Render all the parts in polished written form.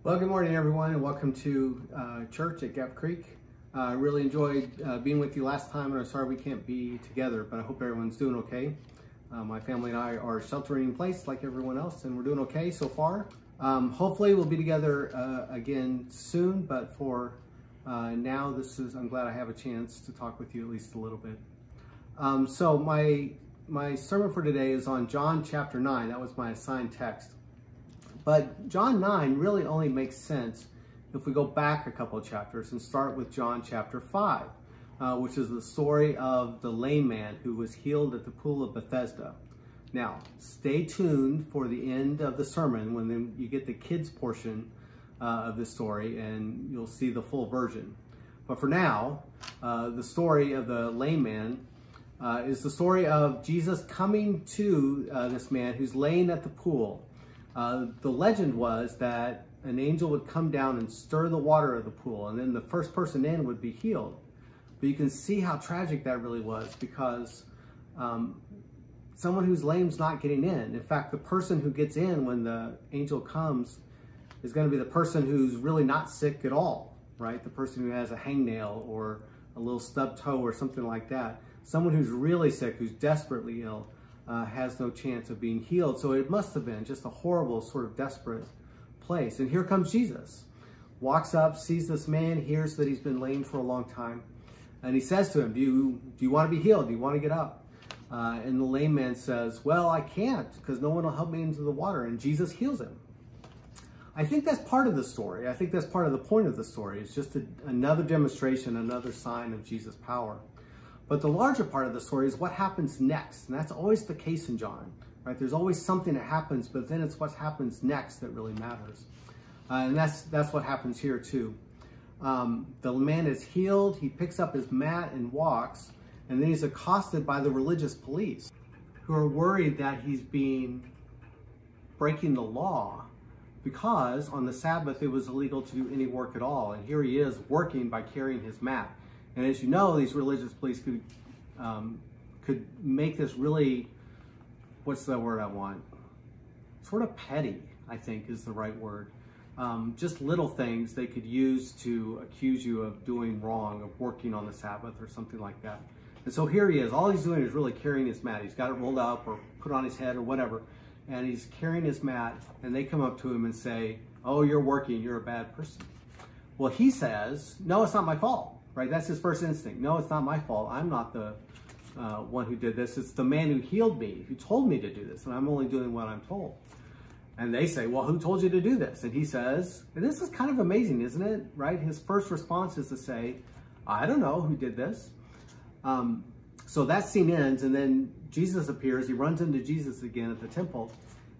Well, good morning, everyone, and welcome to church at Gap Creek. I really enjoyed being with you last time, and I'm sorry we can't be together, but I hope everyone's doing okay. My family and I are sheltering in place like everyone else, and we're doing okay so far. Hopefully we'll be together again soon, but for now, I'm glad I have a chance to talk with you at least a little bit. So my sermon for today is on John chapter 9. That was my assigned text. But John 9 really only makes sense if we go back a couple of chapters and start with John chapter 5, which is the story of the lame man who was healed at the pool of Bethesda. Now, stay tuned for the end of the sermon when you get the kids portion of the story and you'll see the full version. But for now, the story of the lame man is the story of Jesus coming to this man who's laying at the pool. The legend was that an angel would come down and stir the water of the pool, and then the first person in would be healed. But you can see how tragic that really was, because someone who's lame is not getting in. In fact, the person who gets in when the angel comes is going to be the person who's really not sick at all, right? The person who has a hangnail or a little stub toe or something like that. Someone who's really sick, who's desperately ill, has no chance of being healed. So it must have been just a horrible, sort of desperate place. And here comes Jesus. Walks up, sees this man, hears that he's been lame for a long time. And he says to him, do you want to be healed? Do you want to get up? And the lame man says, well, I can't, because no one will help me into the water. And Jesus heals him. I think that's part of the story. I think that's part of the point of the story. It's just another demonstration, another sign of Jesus' power. But the larger part of the story is what happens next. And that's always the case in John, right? There's always something that happens, but then it's what happens next that really matters. And that's what happens here too. The man is healed. He picks up his mat and walks. And then he's accosted by the religious police, who are worried that he's breaking the law, because on the Sabbath it was illegal to do any work at all. And here he is working by carrying his mat. And as you know, these religious police could make this really, what's the word I want? Sort of petty, I think is the right word. Just little things they could use to accuse you of doing wrong, of working on the Sabbath or something like that. And so here he is. All he's doing is really carrying his mat. He's got it rolled up or put on his head or whatever. And he's carrying his mat, and they come up to him and say, oh, you're working, you're a bad person. Well, he says, no, it's not my fault. Right, that's his first instinct. No, it's not my fault. I'm not the one who did this. It's the man who healed me, who told me to do this, and I'm only doing what I'm told. And they say, well, who told you to do this? And he says, and this is kind of amazing, isn't it? Right? His first response is to say, I don't know who did this. So that scene ends, and then Jesus appears. He runs into Jesus again at the temple,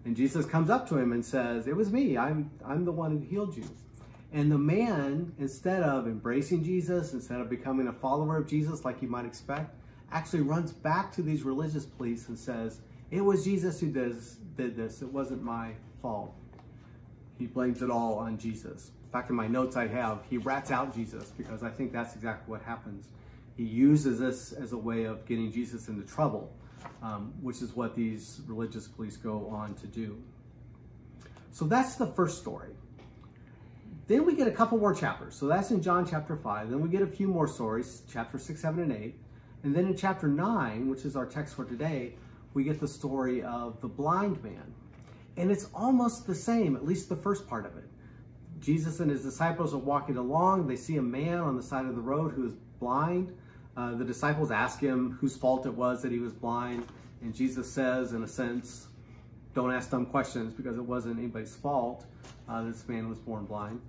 and Jesus comes up to him and says, it was me. I'm the one who healed you. And the man, instead of embracing Jesus, instead of becoming a follower of Jesus like you might expect, actually runs back to these religious police and says, it was Jesus who did this. It wasn't my fault. He blames it all on Jesus. In fact, in my notes I have, he rats out Jesus, because I think that's exactly what happens. He uses this as a way of getting Jesus into trouble, which is what these religious police go on to do. So that's the first story. Then we get a couple more chapters. So that's in John chapter 5. Then we get a few more stories, chapter 6, 7, and 8. And then in chapter 9, which is our text for today, we get the story of the blind man. And it's almost the same, at least the first part of it. Jesus and his disciples are walking along. They see a man on the side of the road who is blind. The disciples ask him whose fault it was that he was blind. And Jesus says, in a sense, don't ask dumb questions, because it wasn't anybody's fault. This man was born blind.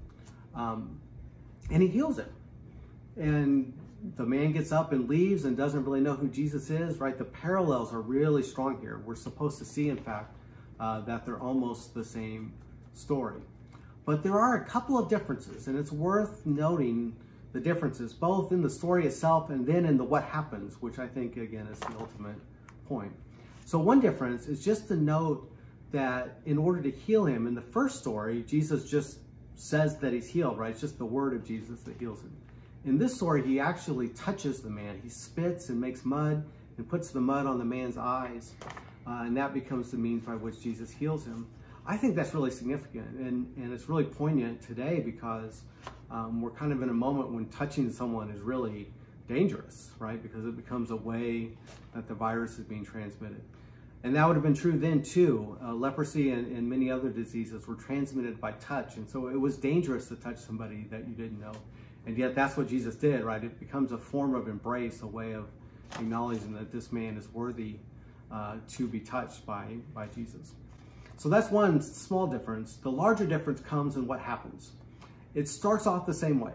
And he heals him. And the man gets up and leaves and doesn't really know who Jesus is, right? The parallels are really strong here. We're supposed to see, in fact, that they're almost the same story. But there are a couple of differences, and it's worth noting the differences, both in the story itself and then in the what happens, which I think, again, is the ultimate point. So one difference is just to note that in order to heal him, in the first story, Jesus just says that he's healed, right? It's just the word of Jesus that heals him. In this story, he actually touches the man. He spits and makes mud and puts the mud on the man's eyes, and that becomes the means by which Jesus heals him. I think that's really significant, and it's really poignant today because we're kind of in a moment when touching someone is really dangerous, right? Because it becomes a way that the virus is being transmitted. And that would have been true then too. Leprosy and many other diseases were transmitted by touch. And so it was dangerous to touch somebody that you didn't know. And yet that's what Jesus did, right? It becomes a form of embrace, a way of acknowledging that this man is worthy to be touched by Jesus. So that's one small difference. The larger difference comes in what happens. It starts off the same way.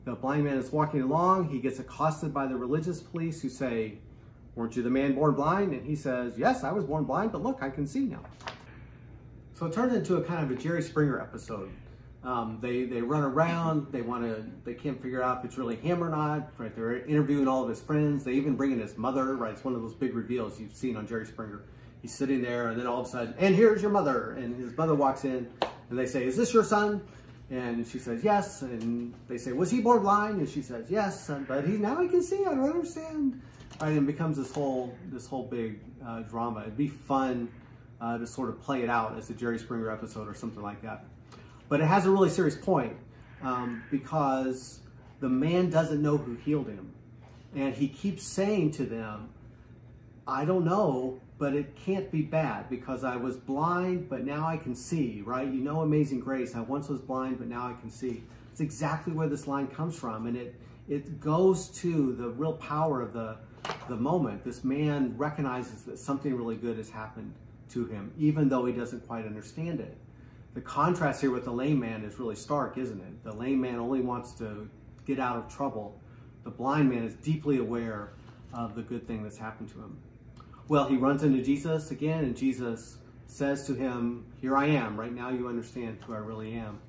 The blind man is walking along. He gets accosted by the religious police who say, "Weren't you the man born blind?" And he says, "Yes, I was born blind, but look, I can see now." So it turns into a kind of a Jerry Springer episode. They run around. They can't figure out if it's really him or not. Right? They're interviewing all of his friends. They even bring in his mother. Right? It's one of those big reveals you've seen on Jerry Springer. He's sitting there, and then all of a sudden, "And here's your mother." And his mother walks in, and they say, "Is this your son?" And she says, "Yes." And they say, "Was he born blind?" And she says, "Yes, but now he can see. I don't understand." Right, and it becomes this whole big drama. It'd be fun to sort of play it out as a Jerry Springer episode or something like that. But it has a really serious point because the man doesn't know who healed him. And he keeps saying to them, "I don't know, but it can't be bad because I was blind, but now I can see," right? You know, Amazing Grace, I once was blind, but now I can see. It's exactly where this line comes from. And it goes to the real power of the moment. This man recognizes that something really good has happened to him, even though he doesn't quite understand it. The contrast here with the lame man is really stark, isn't it? The lame man only wants to get out of trouble. The blind man is deeply aware of the good thing that's happened to him. Well, he runs into Jesus again, and Jesus says to him, "Here I am. Right now you understand who I really am."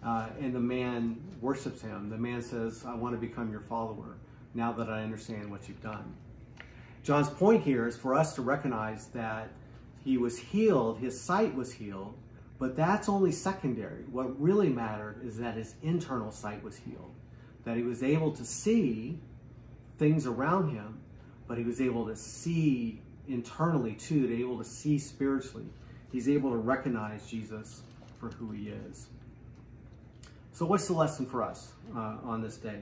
And the man worships him. The man says, "I want to become your follower now that I understand what you've done." John's point here is for us to recognize that he was healed, his sight was healed, but that's only secondary. What really mattered is that his internal sight was healed, that he was able to see things around him, but he was able to see internally too, to be able to see spiritually. He's able to recognize Jesus for who he is. So what's the lesson for us on this day?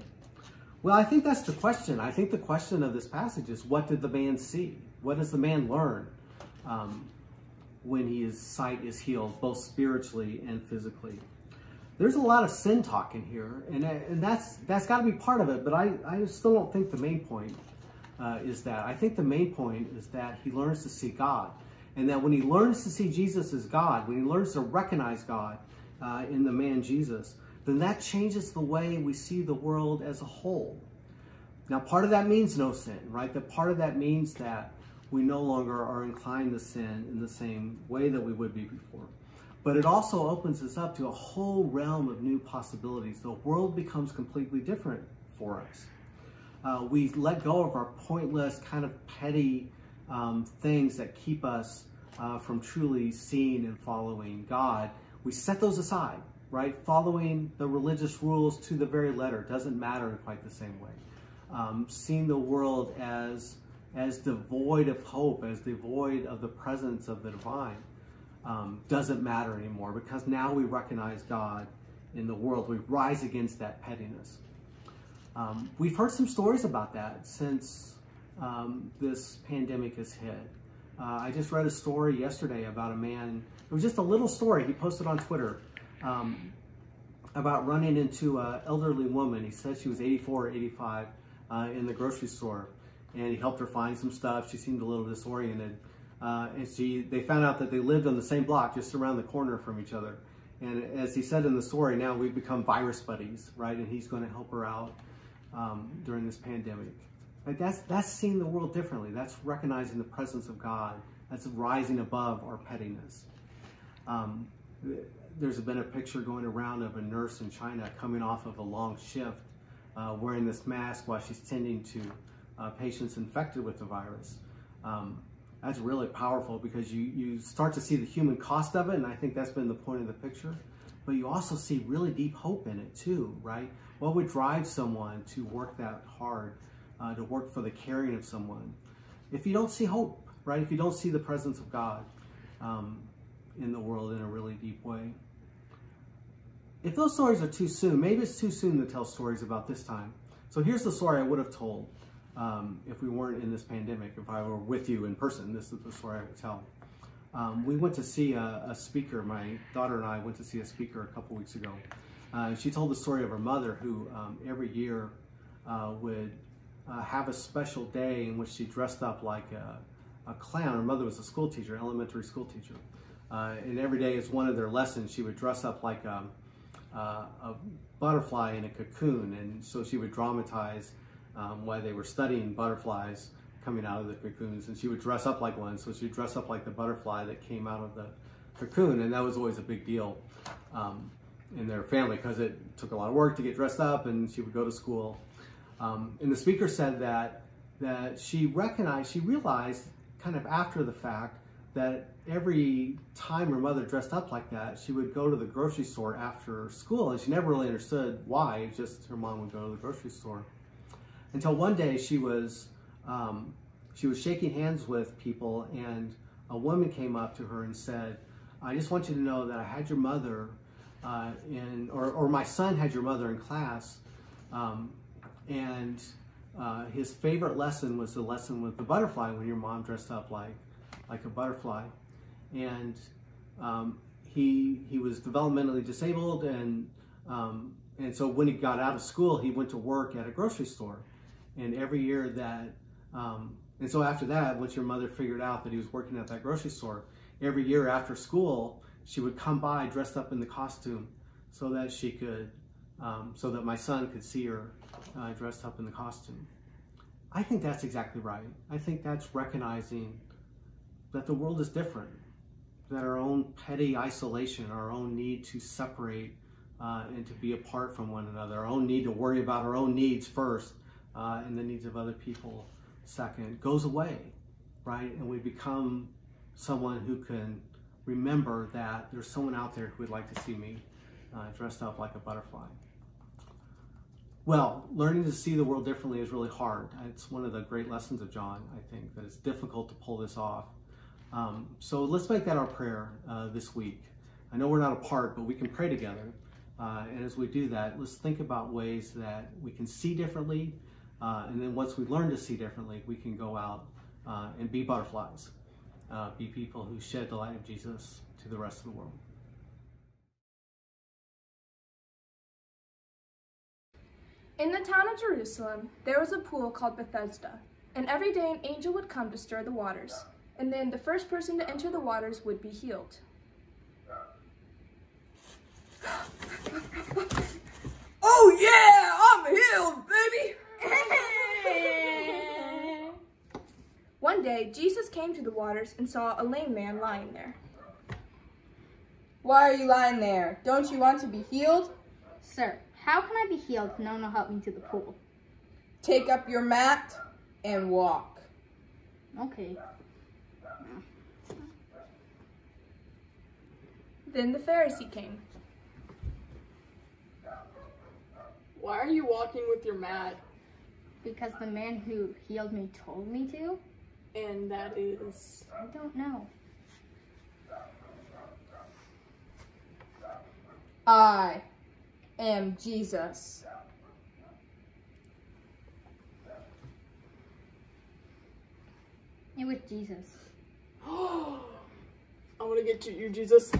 Well, I think that's the question. I think the question of this passage is, what did the man see? What does the man learn when his sight is healed, both spiritually and physically? There's a lot of sin talk in here, and that's got to be part of it, but I still don't think the main point is that. I think the main point is that he learns to see God, and that when he learns to see Jesus as God, when he learns to recognize God in the man Jesus, then that changes the way we see the world as a whole. Now, part of that means no sin, right? That part of that means that we no longer are inclined to sin in the same way that we would be before. But it also opens us up to a whole realm of new possibilities. The world becomes completely different for us. We let go of our pointless, kind of petty things that keep us from truly seeing and following God. We set those aside, right? Following the religious rules to the very letter doesn't matter in quite the same way. Seeing the world as devoid of hope, as devoid of the presence of the divine, doesn't matter anymore, because now we recognize God in the world. We rise against that pettiness. We've heard some stories about that since this pandemic has hit. I just read a story yesterday about a man. It was just a little story he posted on Twitter about running into an elderly woman. He said she was 84 or 85 in the grocery store, and he helped her find some stuff. She seemed a little disoriented. And they found out that they lived on the same block, just around the corner from each other. And as he said in the story, now we've become virus buddies, right? And he's going to help her out during this pandemic. Like that's seeing the world differently. That's recognizing the presence of God. That's rising above our pettiness. There's been a picture going around of a nurse in China coming off of a long shift, wearing this mask while she's tending to patients infected with the virus. That's really powerful, because you start to see the human cost of it, and I think that's been the point of the picture. But you also see really deep hope in it too, right? What would drive someone to work that hard, to work for the caring of someone? If you don't see hope, right? If you don't see the presence of God, in the world in a really deep way. If those stories are too soon, maybe it's too soon to tell stories about this time. So here's the story I would have told if we weren't in this pandemic. If I were with you in person, this is the story I would tell. We went to see a speaker. My daughter and I went to see a speaker a couple weeks ago. She told the story of her mother who every year would have a special day in which she dressed up like a clown. Her mother was a school teacher, elementary school teacher. And every day as one of their lessons, she would dress up like a butterfly in a cocoon. And so she would dramatize while they were studying butterflies coming out of the cocoons. And she would dress up like one. So she'd dress up like the butterfly that came out of the cocoon. And that was always a big deal in their family because it took a lot of work to get dressed up, and she would go to school. And the speaker said that she realized kind of after the fact that every time her mother dressed up like that, she would go to the grocery store after school, and she never really understood why. Just her mom would go to the grocery store until one day she was shaking hands with people, and a woman came up to her and said, "I just want you to know that I had your mother or my son had your mother in class, and his favorite lesson was the lesson with the butterfly when your mom dressed up like a butterfly." And he was developmentally disabled, and so when he got out of school, he went to work at a grocery store. And every year that, and so after that, once your mother figured out that he was working at that grocery store, every year after school, she would come by dressed up in the costume so that she could, so that my son could see her dressed up in the costume. I think that's exactly right. I think that's recognizing that the world is different, that our own petty isolation, our own need to separate and to be apart from one another, our own need to worry about our own needs first and the needs of other people second, goes away, right? And we become someone who can remember that there's someone out there who would like to see me dressed up like a butterfly. Well, learning to see the world differently is really hard. It's one of the great lessons of John, I think, that it's difficult to pull this off. So let's make that our prayer this week. I know we're not apart, but we can pray together. And as we do that, let's think about ways that we can see differently. And then once we learn to see differently, we can go out and be butterflies, be people who shed the light of Jesus to the rest of the world. In the town of Jerusalem, there was a pool called Bethesda, and every day an angel would come to stir the waters, and then the first person to enter the waters would be healed. Oh yeah, I'm healed, baby! One day, Jesus came to the waters and saw a lame man lying there. Why are you lying there? Don't you want to be healed? Sir, how can I be healed if no one will help me to the pool? Take up your mat and walk. Okay. Then the Pharisee came. Why are you walking with your mat? Because the man who healed me told me to. And that is... I don't know. I am Jesus. It was Jesus. I want to get you, Jesus.